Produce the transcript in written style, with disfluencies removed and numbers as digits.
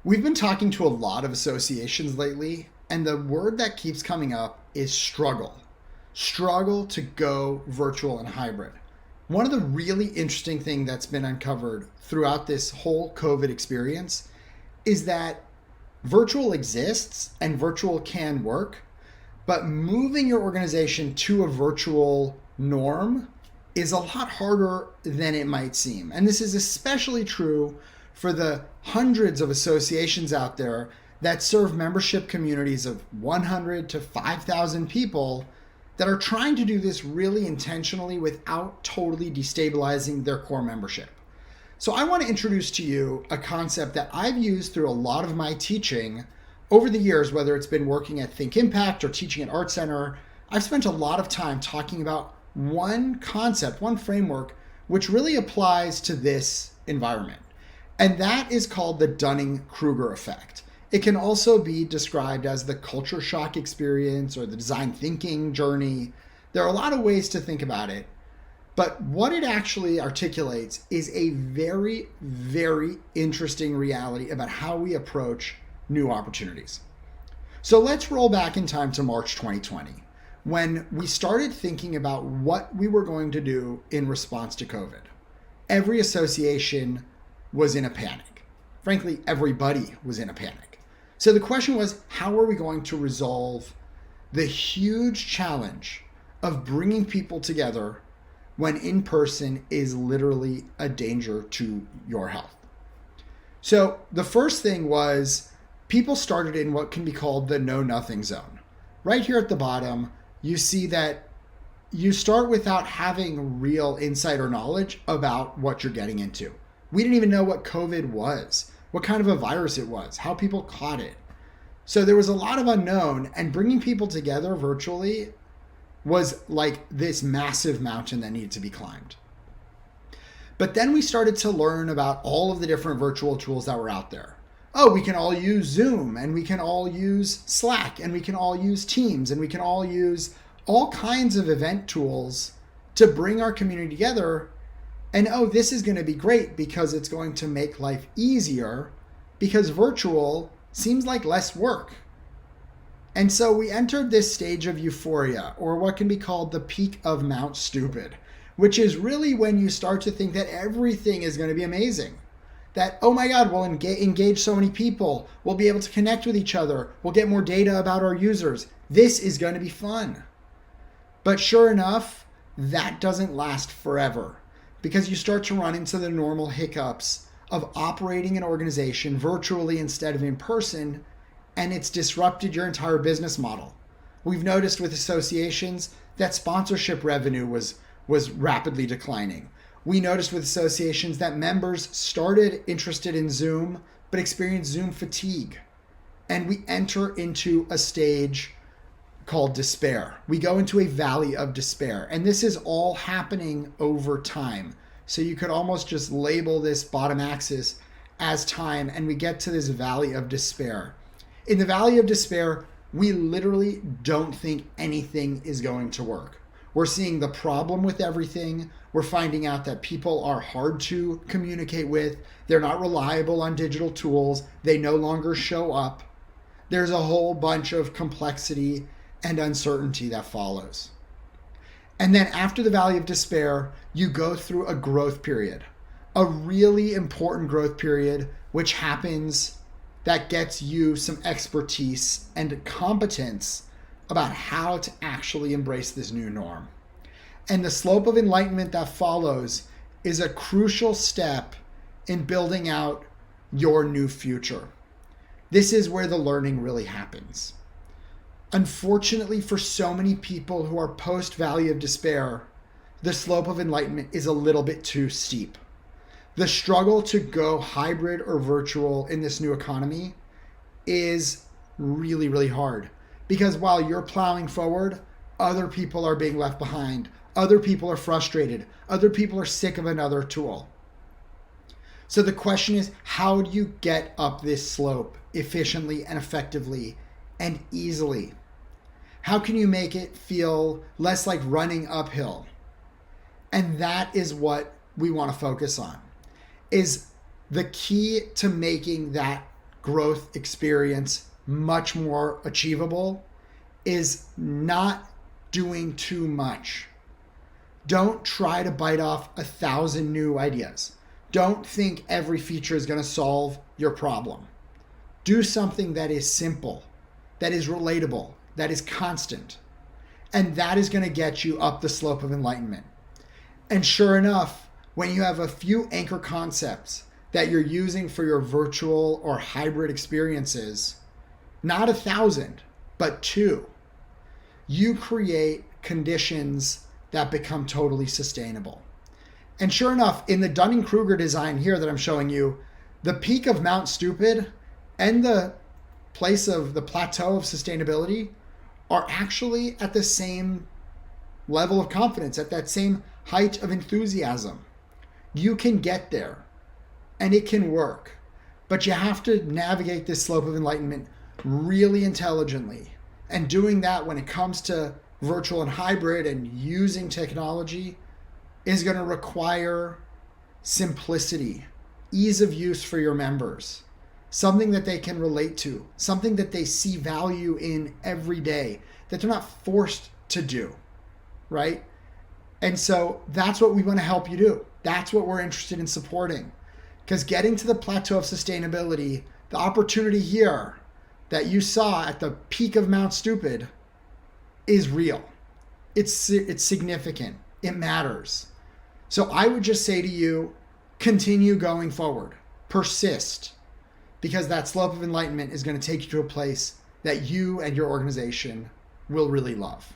We've been talking to a lot of associations lately, and the word that keeps coming up is struggle. Struggle to go virtual and hybrid. One of the really interesting things that's been uncovered throughout this whole COVID experience is that virtual exists and virtual can work, but moving your organization to a virtual norm is a lot harder than it might seem. And this is especially true for the hundreds of associations out there that serve membership communities of 100 to 5,000 people that are trying to do this really intentionally without totally destabilizing their core membership. So I want to introduce to you a concept that I've used through a lot of my teaching over the years, whether it's been working at Think Impact or teaching at Art Center. I've spent a lot of time talking about one concept, one framework, which really applies to this environment. And that is called the Dunning-Kruger effect. It can also be described as the culture shock experience or the design thinking journey. There are a lot of ways to think about it. But what it actually articulates is a very, very interesting reality about how we approach new opportunities. So let's roll back in time to March 2020, when we started thinking about what we were going to do in response to COVID. Every association was in a panic. Frankly, everybody was in a panic. So the question was, how are we going to resolve the huge challenge of bringing people together when in person is literally a danger to your health? So the first thing was people started in what can be called the know-nothing zone. Right here at the bottom, you see that you start without having real insight or knowledge about what you're getting into. We didn't even know what COVID was, what kind of a virus it was, how people caught it. So there was a lot of unknown, and bringing people together virtually was like this massive mountain that needed to be climbed. But then we started to learn about all of the different virtual tools that were out there. Oh, we can all use Zoom, and we can all use Slack, and we can all use Teams, and we can all use all kinds of event tools to bring our community together. And oh, this is going to be great because it's going to make life easier because virtual seems like less work. And so we entered this stage of euphoria, or what can be called the peak of Mount Stupid, which is really when you start to think that everything is going to be amazing. That, oh my God, we'll engage so many people. We'll be able to connect with each other. We'll get more data about our users. This is going to be fun. But sure enough, that doesn't last forever, because you start to run into the normal hiccups of operating an organization virtually instead of in person, and it's disrupted your entire business model. We've noticed with associations that sponsorship revenue was rapidly declining. We noticed with associations that members started interested in Zoom, but experienced Zoom fatigue. And we enter into a stage called despair. We go into a valley of despair. And this is all happening over time. So you could almost just label this bottom axis as time, and we get to this valley of despair. In the valley of despair, we literally don't think anything is going to work. We're seeing the problem with everything. We're finding out that people are hard to communicate with. They're not reliable on digital tools. They no longer show up. There's a whole bunch of complexity and uncertainty that follows. And then after the valley of despair, you go through a growth period, a really important growth period, which happens that gets you some expertise and competence about how to actually embrace this new norm. And the slope of enlightenment that follows is a crucial step in building out your new future. This is where the learning really happens. Unfortunately, for so many people who are post-valley of despair, the slope of enlightenment is a little bit too steep. The struggle to go hybrid or virtual in this new economy is really, really hard. Because while you're plowing forward, other people are being left behind. Other people are frustrated. Other people are sick of another tool. So the question is, how do you get up this slope efficiently and effectively and easily? How can you make it feel less like running uphill? And that is what we want to focus on, is the key to making that growth experience much more achievable is not doing too much. Don't try to bite off 1,000 new ideas. Don't think every feature is going to solve your problem. Do something that is simple, that is relatable, that is constant. And that is going to get you up the slope of enlightenment. And sure enough, when you have a few anchor concepts that you're using for your virtual or hybrid experiences, not 1,000, but 2, you create conditions that become totally sustainable. And sure enough, in the Dunning-Kruger design here that I'm showing you, the peak of Mount Stupid and the place of the plateau of sustainability are actually at the same level of confidence, at that same height of enthusiasm. You can get there and it can work, but you have to navigate this slope of enlightenment really intelligently. And doing that when it comes to virtual and hybrid and using technology is going to require simplicity, ease of use for your members, something that they can relate to, something that they see value in every day, that they're not forced to do, right? And so that's what we want to help you do. That's what we're interested in supporting. Because getting to the plateau of sustainability, the opportunity here that you saw at the peak of Mount Stupid is real. It's significant. It matters. So I would just say to you, continue going forward. Persist. Because that slope of enlightenment is going to take you to a place that you and your organization will really love.